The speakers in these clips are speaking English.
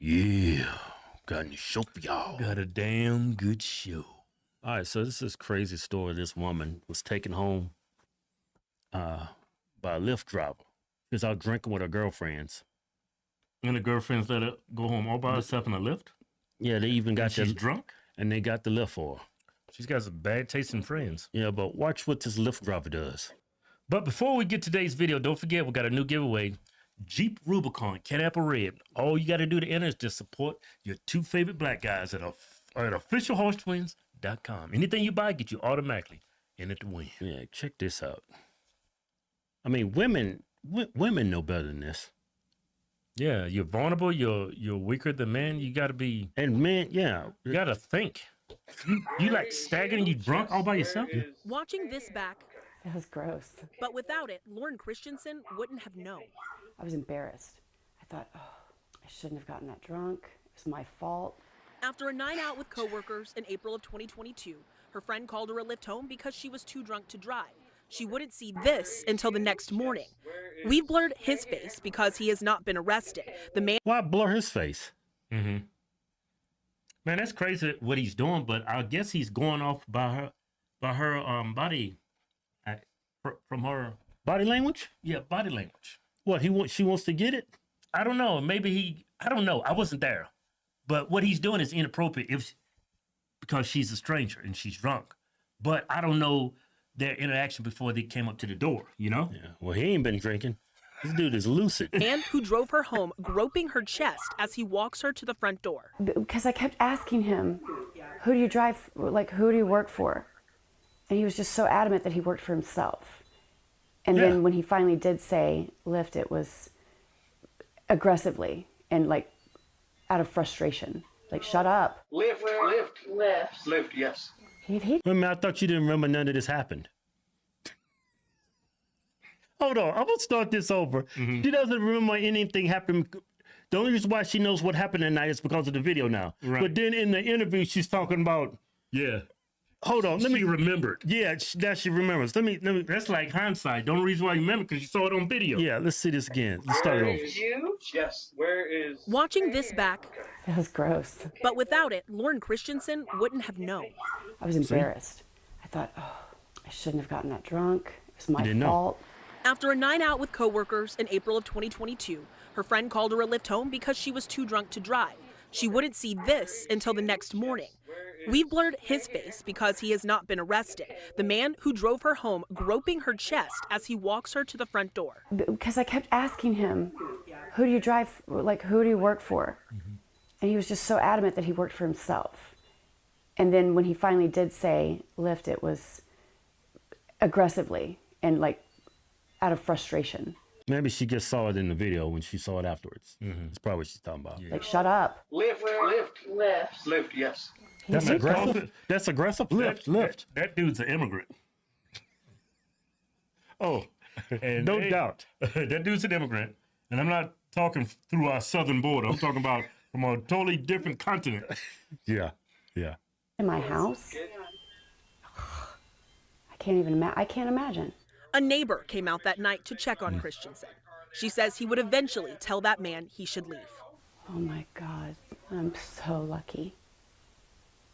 Yeah, got a show for y'all. Got a damn good show. All right, so this is crazy story. This woman was taken home by a Lyft driver. She was out drinking with her girlfriends. And the girlfriends let her go home all by herself in a Lyft? Yeah, they even got She's drunk? And they got the Lyft for her. She's got some bad taste in friends. Yeah, but watch what this Lyft driver does. But before we get to today's video, don't forget we got a new giveaway. Jeep Rubicon, Cat Apple Red. All you got to do to enter is just support your two favorite black guys at officialhorsetwins.com. Anything you buy, get you automatically in it to win. Yeah, check this out. I mean, women know better than this. Yeah, you're vulnerable. You're weaker than men. You got to be. And men, yeah, you got to think. You like staggering. You drunk all by yourself. Watching this back. That was gross. But without it, Lauren Christensen wouldn't have known. I was embarrassed. I thought, oh, I shouldn't have gotten that drunk. It was my fault. After a night out with coworkers in April of 2022, her friend called her a lift home because she was too drunk to drive. She wouldn't see this until the next morning. We've blurred his face because he has not been arrested. The man. Why blur his face? Mm-hmm. Man, that's crazy what he's doing, but I guess he's going off by her body, from her body language. Yeah, body language. What she wants to get it? I don't know. Maybe I don't know. I wasn't there, but what he's doing is inappropriate because she's a stranger and she's drunk. But I don't know their interaction before they came up to the door. You know? Yeah. Well, he ain't been drinking. This dude is lucid. And who drove her home, groping her chest as he walks her to the front door. Because I kept asking him, who do you drive, like, who do you work for? And he was just so adamant that he worked for himself. And then when he finally did say LYFT, it was aggressively and like out of frustration. Like, shut up. LYFT, yes. He I mean, I thought you didn't remember none of this happened. Hold on, I'm gonna start this over. Mm-hmm. She doesn't remember anything happened. The only reason why she knows what happened that night is because of the video now. Right. But then in the interview, she's talking about. Yeah. Hold on, She remembered. Yeah, that she remembers. Let me. That's like hindsight. The only reason why you remember because you saw it on video. Yeah, let's see this again. Let's start it over. Yes. Where is? Watching this back. That was gross. But without it, Lauren Christensen wouldn't have known. I was embarrassed. I thought, oh, I shouldn't have gotten that drunk. It was my fault. After a night out with coworkers in April of 2022, her friend called her a lift home because she was too drunk to drive. She wouldn't see this until the next morning. We've blurred his face because he has not been arrested. The man who drove her home, groping her chest as he walks her to the front door. Because I kept asking him, who do you drive, like, who do you work for? Mm-hmm. And he was just so adamant that he worked for himself. And then when he finally did say LYFT, it was aggressively and like out of frustration. Maybe she just saw it in the video when she saw it afterwards. Mm-hmm. That's probably what she's talking about. Yeah. Like, shut up. LYFT, yes. That's aggressive. That's aggressive. LYFT. That dude's an immigrant. Oh, and no doubt. That dude's an immigrant. And I'm not talking through our southern border. I'm talking about from a totally different continent. Yeah. In my house? I can't even I can't imagine. A neighbor came out that night to check on Christensen. She says he would eventually tell that man he should leave. Oh my God, I'm so lucky.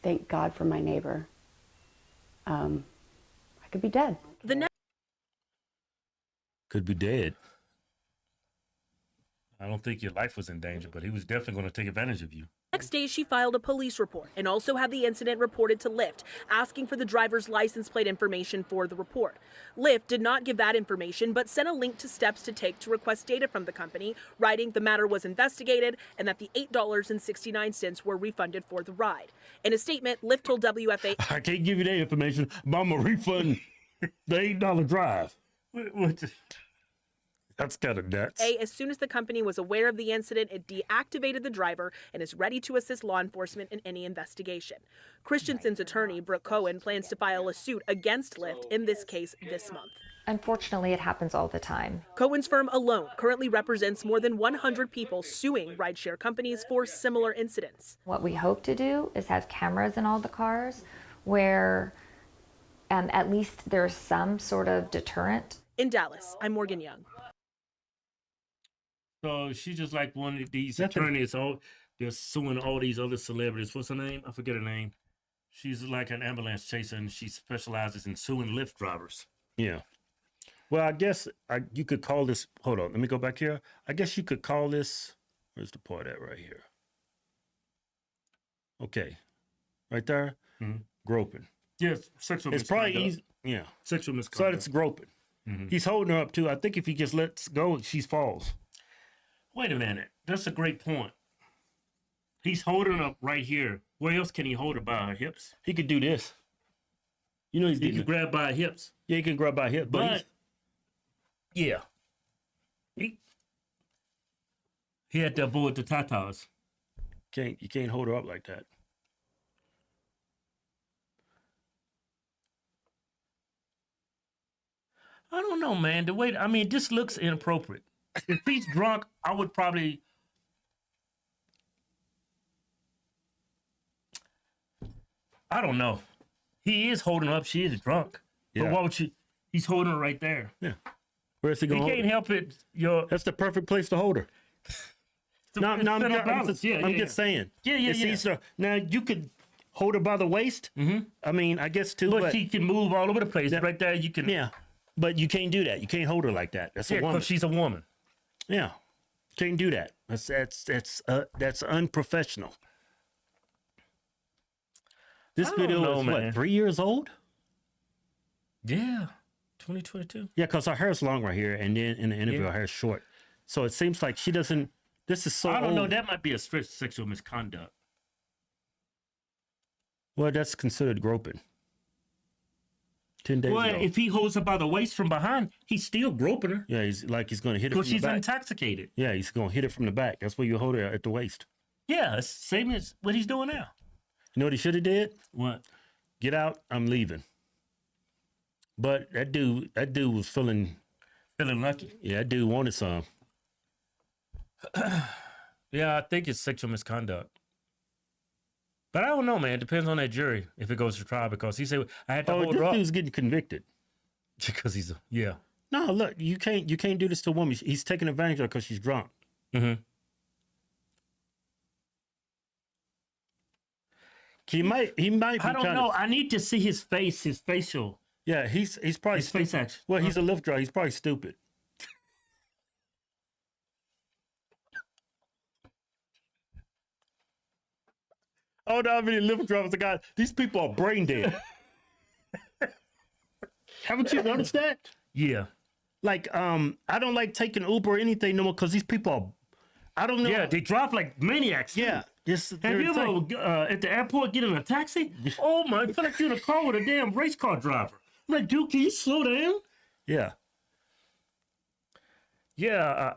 Thank God for my neighbor. I could be dead. Could be dead. I don't think your life was in danger, but he was definitely going to take advantage of you. Next day, she filed a police report and also had the incident reported to LYFT, asking for the driver's license plate information for the report. LYFT did not give that information, but sent a link to steps to take to request data from the company, writing the matter was investigated and that the $8.69 were refunded for the ride. In a statement, LYFT told WFA, I can't give you that information, but I'm going to refund the $8 drive. That's kind of nuts. As soon as the company was aware of the incident, it deactivated the driver and is ready to assist law enforcement in any investigation. Christensen's attorney, Brooke Cohen, plans to file a suit against LYFT in this case this month. Unfortunately, it happens all the time. Cohen's firm alone currently represents more than 100 people suing rideshare companies for similar incidents. What we hope to do is have cameras in all the cars where at least there's some sort of deterrent. In Dallas, I'm Morgan Young. So she's just like one of these attorneys. They're suing all these other celebrities. What's her name? I forget her name. She's like an ambulance chaser, and she specializes in suing Lyft drivers. Yeah. Well, I guess you could call this. Hold on. Let me go back here. I guess you could call this. Where's the part at right here? Okay. Right there. Mm-hmm. Groping. Yes, sexual It's misconduct. probably easy. Yeah. Sexual So misconduct. it's groping. Mm-hmm. He's holding her up too. I think if he just lets go, she falls. Wait a minute. That's a great point. He's holding her up right here. Where else can he hold her by her hips? He could do this. You know he's He getting. can grab by her hips. Yeah, he can grab by hip, But yeah, he had to avoid the tatas. you can't hold her up like that. I don't know, man. The way this looks inappropriate. If he's drunk, I would probably. I don't know. He is holding her up. She is drunk. Yeah. But why would you? He's holding her right there. Yeah. Where's he He going? can't help it. That's the perfect place to hold her. No, I'm just saying. Yeah. It's easier. Now you could hold her by the waist. Mm-hmm. I mean, I guess too. But she can move all over the place. Yeah. Right there, you can. Yeah, but you can't do that. You can't hold her like that. That's a woman. Because she's a woman. Yeah, can't do that. That's unprofessional. This video is what, 3 years old? Yeah, 2022. Yeah, because her hair's long right here, and then in the interview, her hair's short. So it seems like she doesn't. This is so. I don't know. old. That might be a strict sexual misconduct. Well, that's considered groping. 10 days Well, ago. if he holds her by the waist from behind, he's still groping her Yeah, he's going to hit it from because the she's back. intoxicated. Yeah, he's going to hit it from the back. That's where you hold her at the waist. Yeah, it's same as what he's doing now. You know what he should have did? What? Get out. I'm leaving. But that dude was feeling. Feeling lucky. Yeah, that dude wanted some. Yeah, I think it's sexual misconduct. But I don't know, man. It depends on that jury if it goes to trial because he said I had to hold this her up dude's getting convicted. because he's yeah. No, look, you can't do this to a woman. He's taking advantage of her because she's drunk. Mm-hmm. He might be I don't know. I need to see his face, his facial, Yeah, he's probably his face action. Well, he's a Lyft driver. He's probably stupid. Oh, no, how many Lyft drivers I got? These people are brain dead. Haven't you noticed that? Yeah. Like, I don't like taking Uber or anything no more because these people are, I don't know. Yeah, they drive like maniacs. too. Yeah. Have you ever at the airport get in a taxi? Oh my! I feel like you're in a car with a damn race car driver. I'm like, dude, can you slow down? Yeah. Yeah,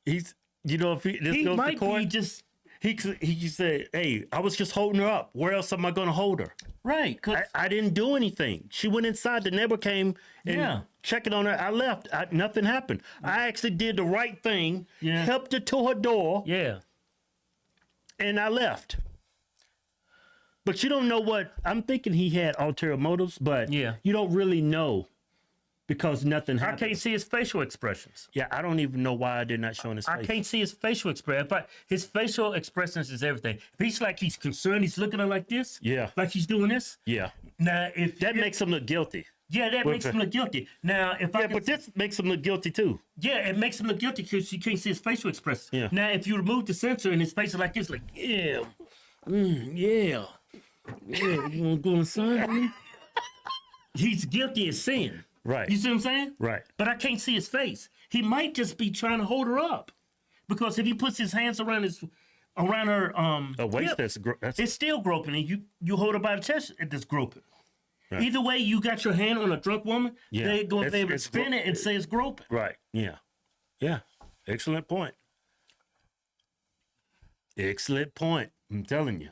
He's, if this he goes to might court, be just he said, hey, I was just holding her up. Where else am I going to hold her? right. Cause I didn't do anything. She went inside. The neighbor came and checking on her. I left. Nothing happened. I actually did the right thing. Yeah. Helped her to her door. yeah, And I left. But you don't know what I'm thinking. He had ulterior motives, but Yeah. you don't really know because nothing I happened. can't see his facial expressions. Yeah, I don't even know why they're not showing his face. I can't see his facial expression. But his facial expressions is everything. If he's like he's concerned, he's looking at her like this. Yeah. Like he's doing this. Yeah, Now, if that makes him look guilty. that makes him look guilty. Now, if I Yeah, can, but this makes him look guilty too. yeah, it makes him look guilty because you can't see his facial expressions. Yeah. Now, if you remove the sensor and his face is like this, like yeah, yeah, you want to go inside with me? He's guilty as sin. Right. You see what I'm saying? Right. But I can't see his face. He might just be trying to hold her up, because if he puts his hands around her A waist hip, that's it's still groping, and you hold her by the chest, it's groping. Right. Either way, you got your hand on a drunk woman, Yeah. they're going to be able to It's spin it and say it's groping. right. Yeah. Yeah. Excellent point. Excellent point. I'm telling you.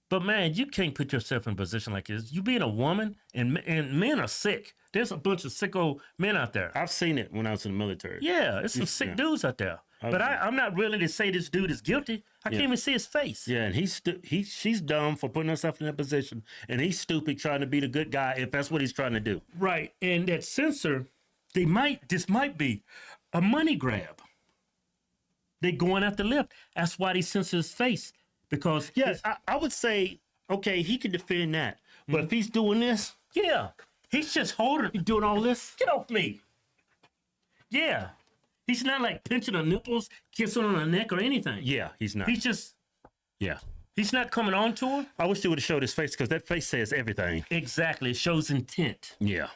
But man, you can't put yourself in a position like this. You being a woman, and men are sick. There's a bunch of sicko men out there. I've seen it when I was in the military. Yeah, it's some sick dudes out there. But I'm not willing to say this dude is guilty. I can't even see his face. Yeah, and she's dumb for putting herself in that position, and he's stupid trying to be the good guy if that's what he's trying to do. Right, and that censor, this might be a money grab. They going after Lyft. That's why they censor his face. Because Yes, I would say, okay, he can defend that. But if he's doing this, yeah, he's just holding. he's doing all this. Get off me. Yeah. He's not like pinching her nipples, kissing on her neck or anything. Yeah, he's not. Yeah. He's not coming on to her. I wish they would have showed his face because that face says everything. Exactly. It shows intent. Yeah.